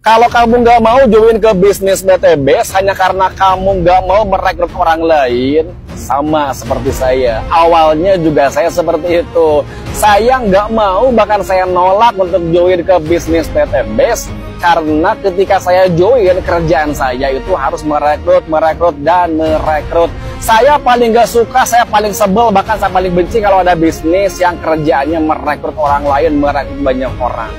Kalau kamu nggak mau join ke bisnis PTBS hanya karena kamu nggak mau merekrut orang lain, sama seperti saya. Awalnya juga saya seperti itu. Saya nggak mau, bahkan saya nolak untuk join ke bisnis PTBS. Karena ketika saya join, kerjaan saya itu harus merekrut, dan merekrut. Saya paling gak suka, saya paling sebel, bahkan saya paling benci kalau ada bisnis yang kerjaannya merekrut orang lain, merekrut banyak orang.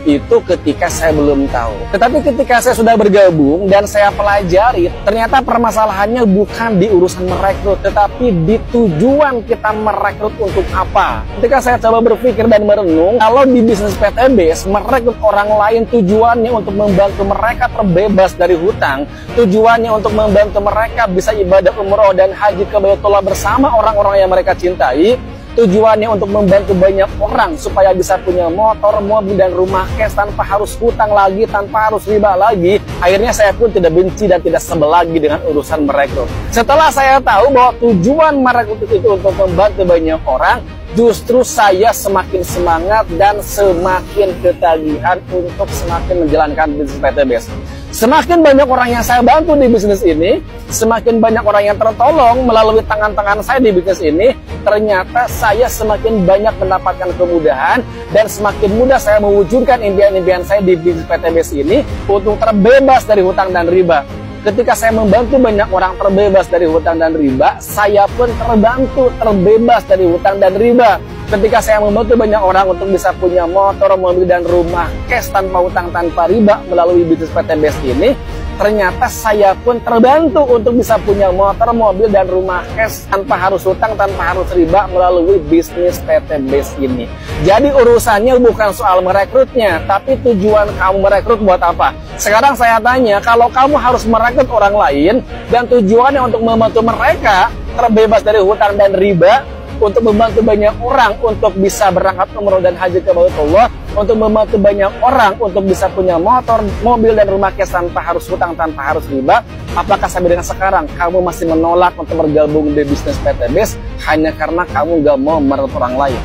Itu ketika saya belum tahu. Tetapi ketika saya sudah bergabung dan saya pelajari, ternyata permasalahannya bukan di urusan merekrut, tetapi di tujuan kita merekrut untuk apa. Ketika saya coba berpikir dan merenung, kalau di bisnis PTBS merekrut orang lain tujuannya untuk membantu mereka terbebas dari hutang, tujuannya untuk membantu mereka bisa ibadah umroh dan haji ke Baitullah bersama orang-orang yang mereka cintai, tujuannya untuk membantu banyak orang supaya bisa punya motor, mobil, dan rumah cash tanpa harus hutang lagi, tanpa harus riba lagi. Akhirnya saya pun tidak benci dan tidak sebel lagi dengan urusan merekrut. Setelah saya tahu bahwa tujuan merekrut itu untuk membantu banyak orang, justru saya semakin semangat dan semakin ketagihan untuk semakin menjalankan bisnis PTBS. Semakin banyak orang yang saya bantu di bisnis ini, semakin banyak orang yang tertolong melalui tangan-tangan saya di bisnis ini, ternyata saya semakin banyak mendapatkan kemudahan dan semakin mudah saya mewujudkan impian-impian saya di bisnis PTBS ini untuk terbebas dari hutang dan riba. Ketika saya membantu banyak orang terbebas dari hutang dan riba, saya pun terbantu terbebas dari hutang dan riba. Ketika saya membantu banyak orang untuk bisa punya motor, mobil, dan rumah cash tanpa hutang, tanpa riba melalui bisnis PTBS ini, ternyata saya pun terbantu untuk bisa punya motor, mobil, dan rumah cash tanpa harus hutang, tanpa harus riba melalui bisnis PTBS ini. Jadi urusannya bukan soal merekrutnya, tapi tujuan kamu merekrut buat apa? Sekarang saya tanya, kalau kamu harus merekrut orang lain dan tujuannya untuk membantu mereka terbebas dari hutang dan riba, untuk membantu banyak orang untuk bisa berangkat umroh dan haji ke Baitullah, untuk membantu banyak orang untuk bisa punya motor, mobil, dan rumah cash tanpa harus hutang, tanpa harus riba, apakah sampai dengan sekarang kamu masih menolak untuk bergabung di bisnis PTBS hanya karena kamu gak mau merekrut orang lain?